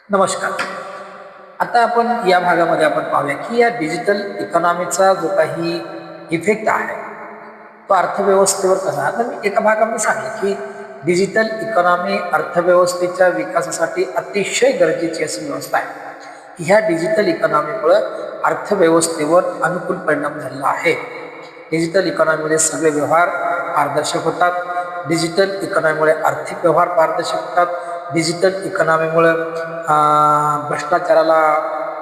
नमस्कार. आता आपण या भागामध्ये आपण पाहूया की या डिजिटल इकॉनॉमीचा जो काही इफेक्ट आहे तो अर्थव्यवस्थेवर कसा. आता मी एका भागामध्ये सांगितलं की डिजिटल इकॉनॉमी अर्थव्यवस्थेच्या विकासासाठी अतिशय गरजेची अशी व्यवस्था आहे. ह्या डिजिटल इकॉनॉमीमुळे अर्थव्यवस्थेवर अनुकूल परिणाम झालेला आहे. डिजिटल इकॉनॉमीमध्ये सगळे व्यवहार पारदर्शक होतात. डिजिटल इकॉनॉमीमुळे आर्थिक व्यवहार पारदर्शक होतात. डिजिटल इकॉनॉमीमुळे भ्रष्टाचाराला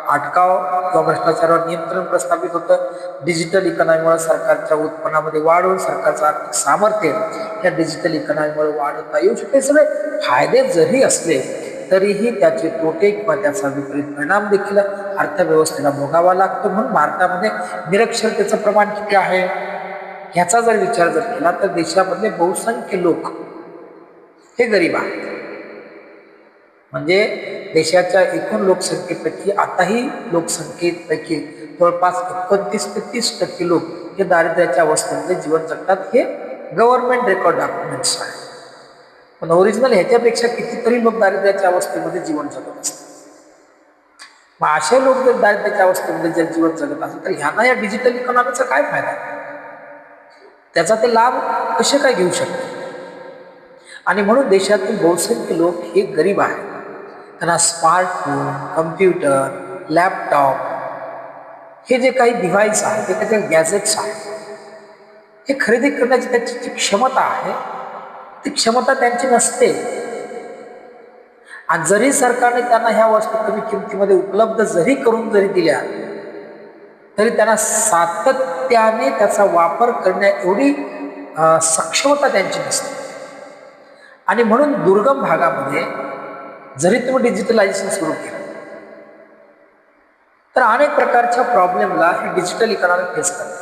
अटकाव किंवा भ्रष्टाचारावर नियंत्रण प्रस्थापित होतं. डिजिटल इकॉनॉमीमुळे सरकारच्या उत्पन्नामध्ये वाढ होऊन सरकारचं आर्थिक सामर्थ्य या डिजिटल इकॉनॉमीमुळे वाढवता येऊ शकते. सगळे फायदे जरी असले तरीही त्याचे तोटे किंवा त्याचा विपरीत परिणाम देखील अर्थव्यवस्थेला भोगावा लागतो. म्हणून भारतामध्ये निरक्षरतेचं प्रमाण किती आहे ह्याचा जर विचार जर केला तर देशामधले बहुसंख्य लोक हे गरीब आहेत. म्हणजे देशाच्या एकूण लोकसंख्येपैकी आताही लोकसंख्येपैकी जवळपास 29 ते 30% लोक हे दारिद्र्याच्या अवस्थेमध्ये जीवन जगतात. हे गव्हर्नमेंट रेकॉर्ड डॉक्युमेंट्स आहे. पण ओरिजिनल ह्याच्यापेक्षा कितीतरी लोक दारिद्र्याच्या अवस्थेमध्ये जीवन जगत असतात. मग असे लोक जर दारिद्र्याच्या अवस्थेमध्ये जर जीवन जगत असेल तर ह्यांना या डिजिटल इकॉनॉमीचा काय फायदा, त्याचा ते लाभ कसे काय घेऊ शकतात. आणि म्हणून देशातील बहुसंख्य लोक हे गरीब आहेत. त्यांना स्मार्टफोन, कम्प्युटर, लॅपटॉप हे जे काही डिव्हाइस आहे ते त्याचे गॅजेट्स आहेत हे खरेदी करण्याची त्याची जी क्षमता आहे ती क्षमता त्यांची नसते. आणि जरी सरकारने त्यांना ह्या वस्तू कमी किमतीमध्ये उपलब्ध जरी करून जरी दिल्या तरी त्यांना सातत्याने त्याचा वापर करण्या एवढी सक्षमता त्यांची नसते. आणि म्हणून दुर्गम भागामध्ये जरी तुम्ही डिजिटलायझेशन सुरू केलं तर अनेक प्रकारच्या प्रॉब्लेमला हे डिजिटल इकॉनॉमी फेस करते.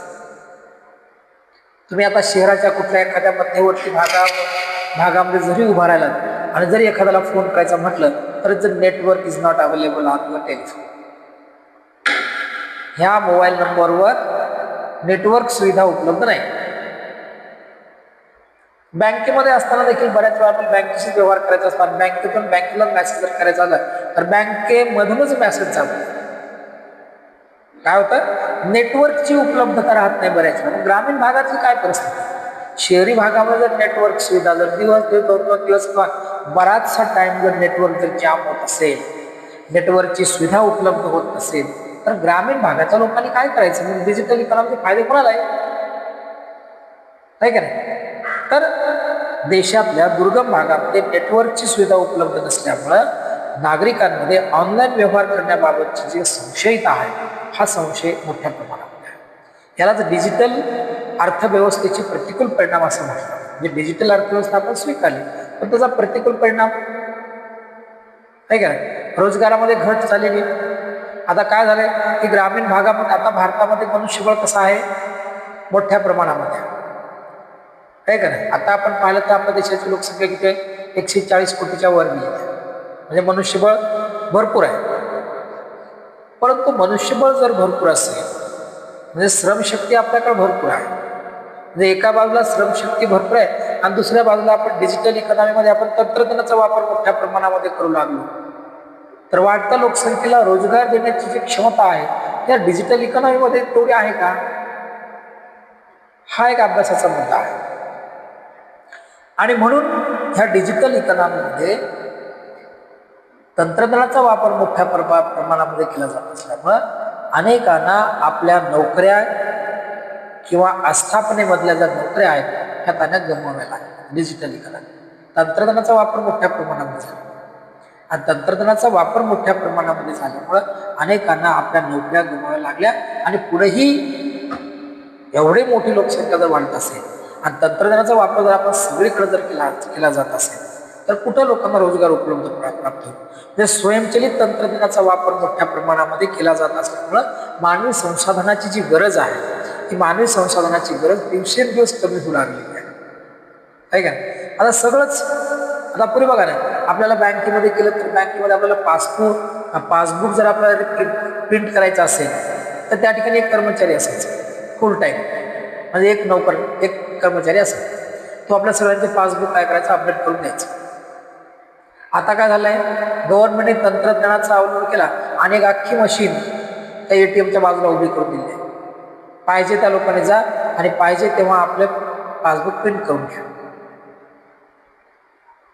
तुम्ही आता शहराच्या कुठल्या एखाद्या मध्यवर्ती भागामध्ये जरी उभा राहिला आणि जरी एखाद्याला फोन करायचा म्हटलं तर जर network is not available on your telephone, ह्या मोबाईल नंबरवर नेटवर्क सुविधा उपलब्ध नाही. बँकेमध्ये असताना देखील बऱ्याच वेळा आपण बँकेशी व्यवहार करायचा असतात. बँकेतून बँकेला मेसेज जर करायचा झाला तर बँकेमधूनच मेसेज जातो. काय होतं, नेटवर्कची उपलब्धता राहत नाही बऱ्याच वेळा. ग्रामीण भागातली काय परिस्थिती, शहरी भागामध्ये जर नेटवर्क सुविधा जर दिवस 2 दिवस बराचसा टाइम जर नेटवर्क जर जाम होत असेल, नेटवर्कची सुविधा उपलब्ध होत नसेल तर ग्रामीण भागाच्या लोकांनी काय करायचं. म्हणजे डिजिटल इकॉनॉमीचे फायदे कोणाला आहे का नाही. तर देशातल्या दुर्गम भागामध्ये नेटवर्कची सुविधा उपलब्ध नसल्यामुळं नागरिकांमध्ये ऑनलाईन व्यवहार करण्याबाबतची जी संशयित आहे हा संशय मोठ्या प्रमाणामध्ये आहे. यालाच डिजिटल अर्थव्यवस्थेचे प्रतिकूल परिणाम असं म्हटलं. म्हणजे डिजिटल अर्थव्यवस्था आपण स्वीकारली पण त्याचा प्रतिकूल परिणाम आहे का नाही. रोजगारामध्ये घट झालेली. आता काय झालंय की ग्रामीण भागामध्ये आता भारतामध्ये मनुष्यबळ कसं आहे, मोठ्या प्रमाणामध्ये आहे का नाही. आता आपण पाहिलं तर आपल्या देशाची लोकसंख्या किती आहे, 140 कोटीच्या वर गेली आहे. म्हणजे मनुष्यबळ भरपूर आहे. परंतु मनुष्यबळ जर भरपूर असेल म्हणजे श्रमशक्ती आपल्याकडे भरपूर आहे. म्हणजे एका बाजूला श्रमशक्ती भरपूर आहे आणि दुसऱ्या बाजूला आपण डिजिटल इकॉनॉमीमध्ये आपण तंत्रज्ञानाचा वापर मोठ्या प्रमाणामध्ये करू लागलो तर वाढत्या लोकसंख्येला रोजगार देण्याची जी क्षमता आहे त्या डिजिटल इकॉनॉमीमध्ये तेवढी आहे का, हा एक अभ्यासाचा मुद्दा आहे. आणि म्हणून ह्या डिजिटल इकॉनॉमीमध्ये तंत्रज्ञानाचा वापर मोठ्या प्रमाणामध्ये केला जात असल्यामुळं अनेकांना आपल्या नोकऱ्या किंवा आस्थापनेमधल्या ज्या नोकऱ्या आहेत ह्या त्यांना गमवाव्या लागतात. डिजिटल इकॉनॉमी तंत्रज्ञानाचा वापर मोठ्या प्रमाणामध्ये झाला आणि तंत्रज्ञानाचा वापर मोठ्या प्रमाणामध्ये झाल्यामुळं अनेकांना आपल्या नोकऱ्या गमवाव्या लागल्या. आणि पुढेही एवढी मोठी लोकसंख्या जर वाढत असेल आणि तंत्रज्ञानाचा वापर जर आपण सगळीकडे जर केला जात असेल तर कुठं लोकांना रोजगार उपलब्ध प्राप्त होईल. म्हणजे स्वयंचलित तंत्रज्ञानाचा वापर मोठ्या प्रमाणामध्ये केला जात असल्यामुळं मानवी संसाधनाची जी गरज आहे ती मानवी संसाधनाची गरज दिवसेंदिवस कमी होऊ लागलेली आहे का. आता सगळंच आता पुढे बघा ना, आपल्याला बँकेमध्ये केलं तर बँकेमध्ये आपल्याला पासबुक जर आपल्याला प्रिंट करायचं असेल तर त्या ठिकाणी एक कर्मचारी असायचा फुल टाईम. म्हणजे एक कर्मचारी असेल तो आपल्या सगळ्यांचे पासबुक काय करायचं अपडेट करून द्यायचं. आता काय झालंय, गव्हर्नमेंटने तंत्रज्ञानाचा अवलंब केला आणि एक अख्खी मशीन त्या ATMच्या बाजूला उभी करून दिली आहे. पाहिजे त्या लोकांनी जा आणि पाहिजे तेव्हा आपलं पासबुक प्रिंट करून घ्या.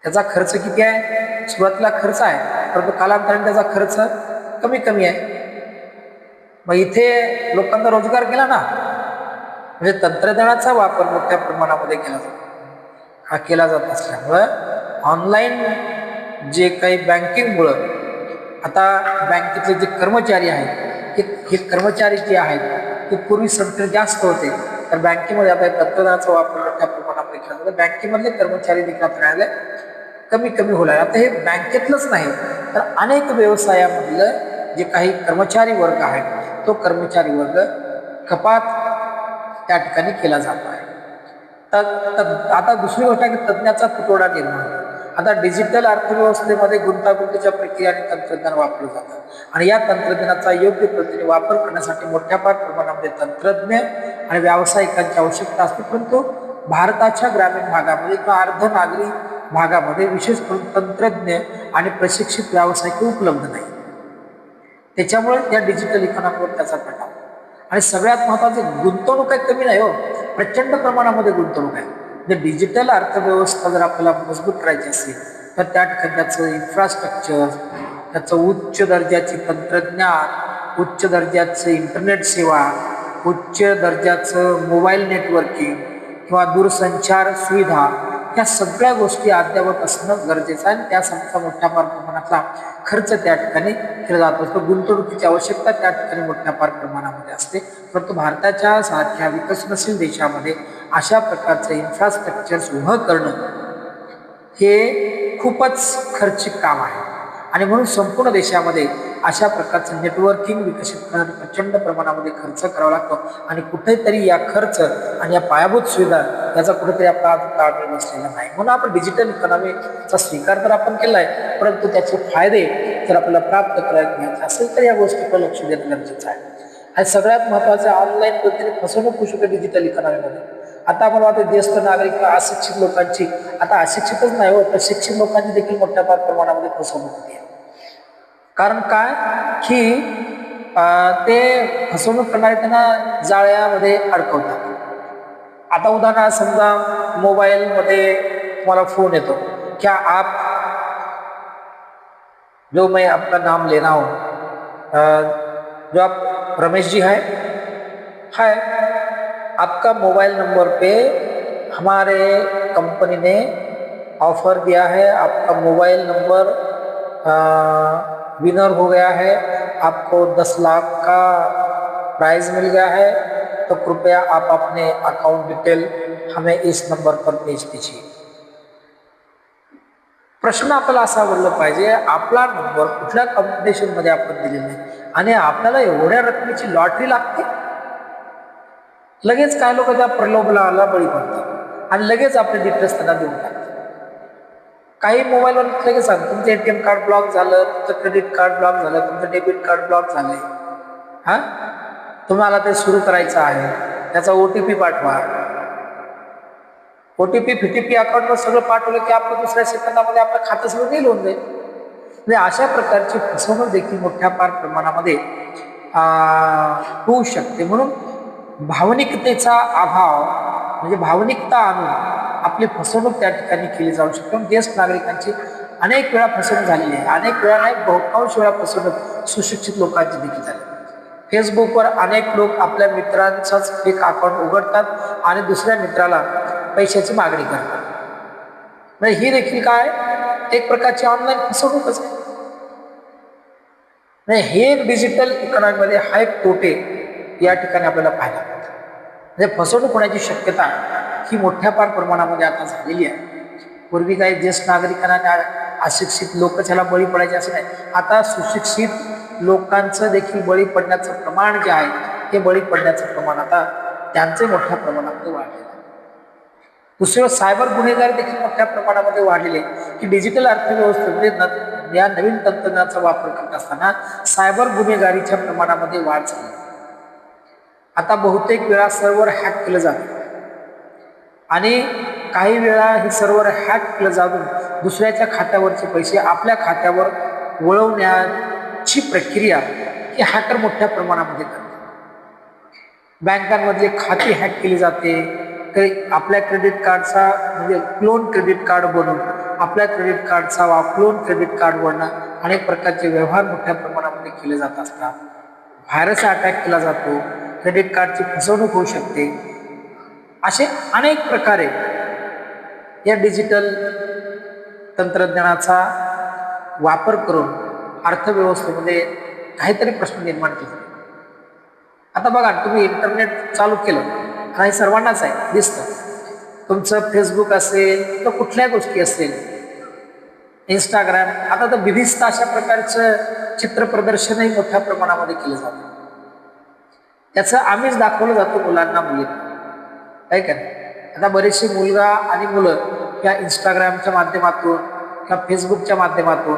त्याचा खर्च किती आहे? सुरुवातीला खर्च आहे, परंतु कालांतराने त्याचा खर्च कमी कमी आहे. मग इथे लोकांचा रोजगार गेला ना. म्हणजे तंत्रज्ञानाचा वापर मोठ्या प्रमाणामध्ये केला जातो. हा केला जात असल्यामुळं ऑनलाईन जे काही बँकिंगमुळं आता बँकेतले जे कर्मचारी आहेत हे कर्मचारी जे आहेत ते पूर्वी संख्या जास्त होते, तर बँकेमध्ये आता तंत्रज्ञानाचा वापर मोठ्या प्रमाणामध्ये केला जातो. बँकेमधले कर्मचारी देखील कमी कमी होणार. आता हे बँकेतलंच नाही तर अनेक व्यवसायामधलं जे काही कर्मचारी वर्ग आहे तो कर्मचारी वर्ग कपात त्या ठिकाणी केला जात आहे. तर आता दुसरी गोष्ट आहे की तज्ञाचा तुटवडा निर्माण होतो. आता डिजिटल अर्थव्यवस्थेमध्ये गुंतागुंतीच्या प्रक्रिया आणि तंत्रज्ञान वापरलं जातं आणि या तंत्रज्ञानाचा योग्य पद्धतीने वापर करण्यासाठी मोठ्या प्रमाणामध्ये तंत्रज्ञ आणि व्यावसायिकांची आवश्यकता असते. परंतु भारताच्या ग्रामीण भागामध्ये किंवा अर्धनागरी भागामध्ये विशेष करून तंत्रज्ञ आणि प्रशिक्षित व्यावसायिक उपलब्ध नाही. त्याच्यामुळे या डिजिटल इकॉनॉमीवर त्याचा प्रभाव आणि सगळ्यात महत्वाचे गुंतवणूक काही कमी नाही हो, प्रचंड प्रमाणामध्ये गुंतवणूक आहे. म्हणजे डिजिटल अर्थव्यवस्था जर आपल्याला मजबूत करायची असेल तर त्या ठिकाणी त्याचं इन्फ्रास्ट्रक्चर, त्याचं उच्च दर्जाचे तंत्रज्ञान, उच्च दर्जाचं इंटरनेट सेवा, उच्च दर्जाचं मोबाईल नेटवर्किंग किंवा दूरसंचार सुविधा, या सगळ्या गोष्टी अद्ययावत असणं गरजेचं आहे आणि त्यासाठीचा मोठ्या प्रमाणातला खर्च त्या ठिकाणी केला जात असतो. गुंतवणुकीची आवश्यकता त्या ठिकाणी मोठ्या प्रमाणामध्ये असते. परंतु भारताच्या सारख्या विकसनशील देशामध्ये अशा प्रकारचं इन्फ्रास्ट्रक्चर उभं करणं हे खूपच खर्चिक काम आहे आणि म्हणून संपूर्ण देशामध्ये अशा प्रकारचं नेटवर्किंग विकसित करण्यासाठी प्रचंड प्रमाणामध्ये खर्च करावा लागतो आणि कुठेतरी या खर्च आणि या पायाभूत सुविधा याचा कुठेतरी आपला ताळमेळ बसलेला नाही. म्हणून आपण डिजिटल इकॉनॉमीचा स्वीकार तर आपण केला आहे, परंतु त्याचे फायदे जर आपल्याला प्राप्त करायचे असेल तर या गोष्टीकडे लक्ष देणं गरजेचं आहे. आणि सगळ्यात महत्त्वाचं ऑनलाईन पद्धतीने फसवणूक होऊ शकते डिजिटल इकॉनॉमीमध्ये. आता आपण वाटतं ज्येष्ठ नागरिक किंवा अशिक्षित लोकांची, आता अशिक्षितच नाही हो तर शिक्षित लोकांची देखील मोठ्या प्रमाणामध्ये फसवणूक होते. कारण काय की ते फसवणूक करणारे त्यांना जाळ्यामध्ये अडकवतात. आता उदाहरणार्थ समजा मोबाईलमध्ये तुम्हाला फोन येतो, क्या आप जो मैं आपका नाम ले रहा हूँ, जो आप रमेश जी है आपका मोबाइल नंबर पे हमारे कंपनी ने ऑफर दिया है, आपका मोबाइल नंबर विनर हो गया है, आपको 10 लाख का प्राइज मिल गया है, तो कृपया आप अपने अकाउंट डिटेल हमें इस नंबर पर भेज दीजिए. प्रश्न आपल्याला असा बोलला पाहिजे, आपला नंबर कुठल्या कॉम्पिटिशनमध्ये आपण दिलेला नाही आणि आपल्याला एवढ्या रकमेची लॉटरी लागते. लगेच काय लोक त्या प्रलोभनाला बळी पडतात आणि लगेच आपले डिटेल्स त्यांना देऊन टाकतात. काही मोबाईलवर लगेच सांग तुमचं ATM कार्ड ब्लॉक झालं, तुमचं क्रेडिट कार्ड ब्लॉक झालं, तुमचं डेबिट कार्ड ब्लॉक झालंय, तुम्हाला ते सुरू करायचं आहे, त्याचा OTP पाठवा. OTP FTP अकाउंटवर सगळं पाठवलं की आपलं दुसऱ्या सेकंदामध्ये आपलं खातं सगळं नील होऊन जाईल. म्हणजे अशा प्रकारची फसवणूक देखील मोठ्या प्रमाणामध्ये होऊ शकते. म्हणून भावनिकतेचा अभाव म्हणजे भावनिकता आणून आपली फसवणूक त्या ठिकाणी केली जाऊ शकते. ज्येष्ठ नागरिकांची अनेक वेळा फसवणूक झालेली आहे. अनेक वेळा नाही, बहुतांश वेळा फसवणूक सुशिक्षित लोकांची देखील झाली. फेसबुकवर अनेक लोक आपल्या मित्रांचाच फेक अकाउंट उघडतात आणि दुसऱ्या मित्राला पैशाची मागणी करतात. म्हणजे ही देखील काय एक प्रकारची ऑनलाईन फसवणूकच आहे. हे एक डिजिटल इकॉनॉमीमध्ये हा एक तोटे या ठिकाणी आपल्याला पाहायला मिळतात. म्हणजे फसवणूक होण्याची शक्यता ही मोठ्या प्रमाणामध्ये आता झालेली आहे. पूर्वी काही ज्येष्ठ नागरिकांना अशिक्षित लोक त्याला बळी पडायचे असे नाही, आता सुशिक्षित लोकांचं देखील बळी पडण्याचं प्रमाण जे आहे ते बळी पडण्याचं प्रमाण आता त्यांचे मोठ्या प्रमाणामध्ये वाढलेलं आहे. दुसरं सायबर गुन्हेगारी देखील मोठ्या प्रमाणामध्ये वाढलेले की डिजिटल अर्थव्यवस्थेमध्ये या नवीन तंत्रज्ञानाचा वापर करत असताना सायबर गुन्हेगारीच्या प्रमाणामध्ये वाढ झाली. आता बहुतेक वेळा सर्व्हर हॅक केलं जातं आणि काही वेळा हे सर्व्हर हॅक केलं जाऊन दुसऱ्याच्या खात्यावरचे पैसे आपल्या खात्यावर वळवण्याची प्रक्रिया ही हॅकर मोठ्या प्रमाणामध्ये करतात. बँकांमधले खाती हॅक केली जाते. काही आपल्या क्रेडिट कार्डचा म्हणजे क्लोन क्रेडिट कार्ड बनवून आपल्या क्रेडिट कार्डचा क्लोन क्रेडिट कार्ड बनणं, अनेक प्रकारचे व्यवहार मोठ्या प्रमाणामध्ये केले जात असतात. व्हायरस अटॅक केला जातो, क्रेडिट कार्डची फसवणूक होऊ शकते. असे अनेक प्रकारे या डिजिटल तंत्रज्ञानाचा वापर करून अर्थव्यवस्थेमध्ये काहीतरी प्रश्न निर्माण केले. आता बघा, तुम्ही इंटरनेट चालू केलं, काही सर्वांनाच आहे दिसतं. तुमचं फेसबुक असेल किंवा कुठल्या गोष्टी असेल, इंस्टाग्राम, आता तर विविध अशा प्रकारचं चित्र प्रदर्शनही मोठ्या प्रमाणामध्ये केलं जातं. त्याचं आम्हीच दाखवलं जातो मुलांना, मुलींना, आहे का? आता बरेचसे मुलगा आणि मुलं या इंस्टाग्रामच्या माध्यमातून किंवा फेसबुकच्या माध्यमातून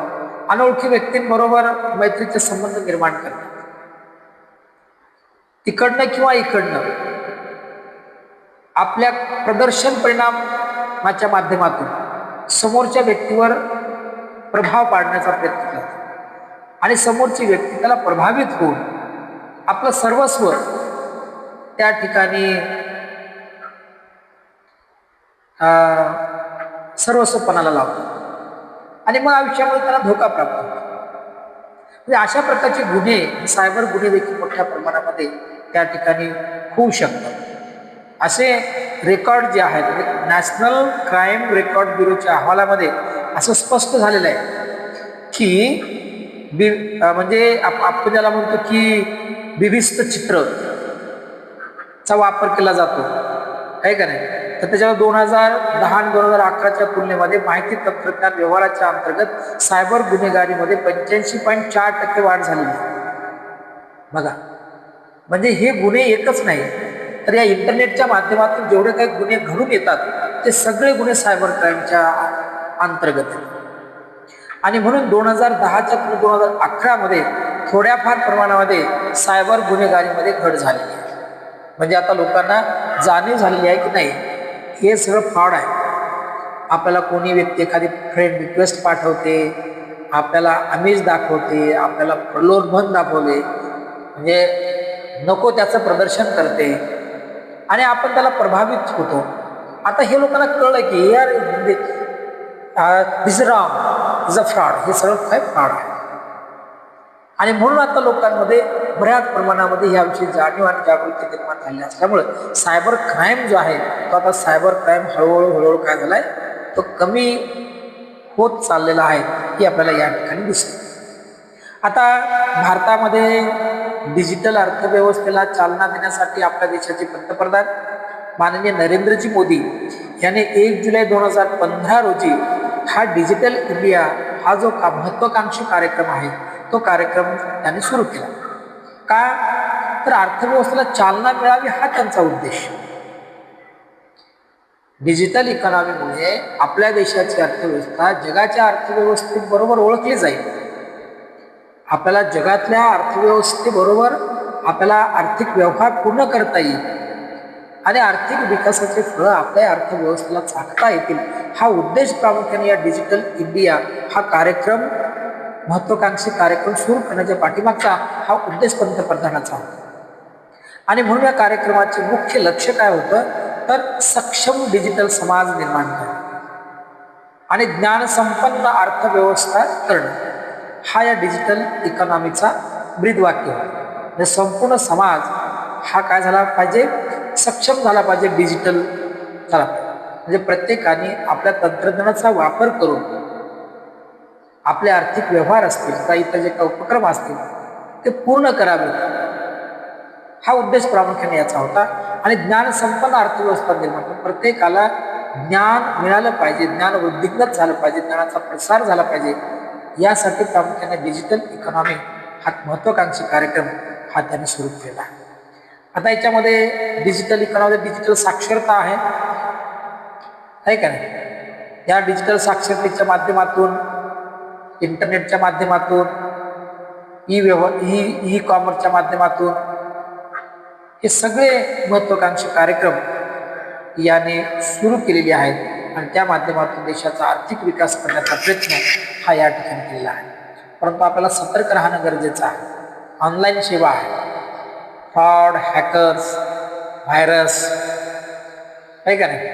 अनोळखी व्यक्तींबरोबर मैत्रीचे संबंध निर्माण करतात. तिकडनं किंवा इकडनं आपल्या प्रदर्शन परिणामाच्या माध्यमातून समोरच्या व्यक्तीवर प्रभाव पाडण्याचा प्रयत्न करतात आणि समोरची व्यक्ती त्याला प्रभावित होऊन आपलं सर्वस्व त्या ठिकाणी सर्वस्वपणाला लावतो आणि मग आयुष्यामध्ये त्याला धोका प्राप्त होतो. म्हणजे अशा प्रकारचे गुन्हे, सायबर गुन्हे देखील मोठ्या प्रमाणामध्ये त्या ठिकाणी होऊ शकतात. असे रेकॉर्ड जे आहेत, म्हणजे नॅशनल क्राईम रेकॉर्ड ब्युरोच्या अहवालामध्ये असं स्पष्ट झालेलं आहे की म्हणजे आपण ज्याला म्हणतो की बिभिस्त चित्रचा वापर केला जातो, आहे का नाही? तर त्याच्यावर 2010 आणि 2011च्या तुलनेमध्ये माहिती तंत्रज्ञान व्यवहाराच्या अंतर्गत सायबर गुन्हेगारीमध्ये 85.4% वाढ झालेली आहे. बघा, म्हणजे हे गुन्हे एकच नाही, तर या इंटरनेटच्या माध्यमातून जेवढे काही गुन्हे घडून येतात ते सगळे गुन्हे सायबर क्राईमच्या अंतर्गत आहेत. आणि म्हणून 2010च्या 2011मध्ये थोड्याफार प्रमाणामध्ये सायबर गुन्हेगारीमध्ये घट झालेली आहे. म्हणजे आता लोकांना जाणीव झालेली आहे की नाही, हे सगळं फ्रॉड आहे. आपल्याला कोणी व्यक्ती एखादी फ्रेंड रिक्वेस्ट पाठवते, आपल्याला आमिष दाखवते, आपल्याला प्रलोभन दाखवले, म्हणजे नको त्याचं प्रदर्शन करते आणि आपण त्याला प्रभावित होतो. आता हे लोकांना कळलं की यार दिस रॉंग, इज अ फ्रॉड, हे सगळं काय फ्रॉड आहे. आणि म्हणून आता लोकांमध्ये बऱ्याच प्रमाणामध्ये याविषयी जाणीव आणि जागृती निर्माण झाली असल्यामुळे सायबर क्राईम जो आहे तो आता सायबर क्राईम हळूहळू काय झालाय, तो कमी होत चाललेला आहे, ही आपल्याला या ठिकाणी दिसते. आता भारतामध्ये डिजिटल अर्थव्यवस्थेला चालना देण्यासाठी आपल्या देशाचे पंतप्रधान माननीय नरेंद्रजी मोदी यांनी 1 जुलै 2015 रोजी हा डिजिटल इंडिया हा जो महत्वाकांक्षी कार्यक्रम आहे तो कार्यक्रम त्यांनी सुरू केला. का? तर अर्थव्यवस्थेला चालना मिळावी हा त्यांचा उद्देश. डिजिटल इकॉनॉमीमुळे आपल्या देशाची अर्थव्यवस्था जगाच्या अर्थव्यवस्थेबरोबर ओळखली जाईल. आपल्याला जगातल्या अर्थव्यवस्थेबरोबर आपल्याला आर्थिक व्यवहार पूर्ण करता येईल आणि आर्थिक विकासाचे फळं आपल्या अर्थव्यवस्थेला चाखता येतील, हा उद्देश प्रामुख्याने या डिजिटल इंडिया हा कार्यक्रम, महत्वाकांक्षी कार्यक्रम सुरू करण्याच्या पाठीमागचा हा उद्देश पंतप्रधानाचा होता. आणि म्हणून या कार्यक्रमाचे मुख्य लक्ष्य काय होतं, तर सक्षम डिजिटल समाज निर्माण करणं आणि ज्ञानसंपन्न अर्थव्यवस्था करणं, हा या डिजिटल इकॉनॉमीचा ब्रीदवाक्य होतं. म्हणजे संपूर्ण समाज हा काय झाला पाहिजे, सक्षम झाला पाहिजे, डिजिटल झाला पाहिजे. म्हणजे प्रत्येकाने आपल्या तंत्रज्ञानाचा वापर करून आपले आर्थिक व्यवहार असतील किंवा इतर जे काही उपक्रम असतील ते पूर्ण करावे, हा उद्देश प्रामुख्याने याचा होता. आणि ज्ञानसंपन्न अर्थव्यवस्था निर्माण करून प्रत्येकाला ज्ञान मिळालं पाहिजे, ज्ञान वृद्धिंगत झालं पाहिजे, ज्ञानाचा प्रसार झाला पाहिजे, यासाठी प्रामुख्याने डिजिटल इकॉनॉमी हा महत्वाकांक्षी कार्यक्रम हा त्यांनी सुरू केला. आता याच्यामध्ये डिजिटल इकॉनॉमी, डिजिटल साक्षरता आहे का नाही? या डिजिटल साक्षरतेच्या माध्यमातून, इंटरनेटच्या माध्यमातून, ई कॉमर्सच्या माध्यमातून हे सगळे महत्वाकांक्षी कार्यक्रम याने सुरू केलेली आहेत आणि त्या माध्यमातून देशाचा आर्थिक विकास करण्याचा प्रयत्न हा या ठिकाणी केलेला आहे. परंतु आपल्याला सतर्क राहणं गरजेचं आहे. ऑनलाईन सेवा आहे, फ्रॉड, हॅकर्स, व्हायरस, आहे का नाही,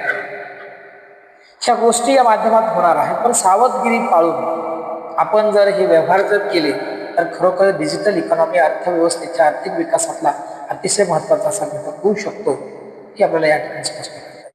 ह्या गोष्टी या माध्यमात होणार आहेत. पण सावधगिरी पाळून आपण जर हे व्यवहार जर केले तर खरोखर डिजिटल इकॉनॉमी अर्थव्यवस्थेच्या आर्थिक विकासातला अतिशय महत्त्वाचा असा घटक होऊ शकतो, हे आपल्याला या ठिकाणी स्पष्ट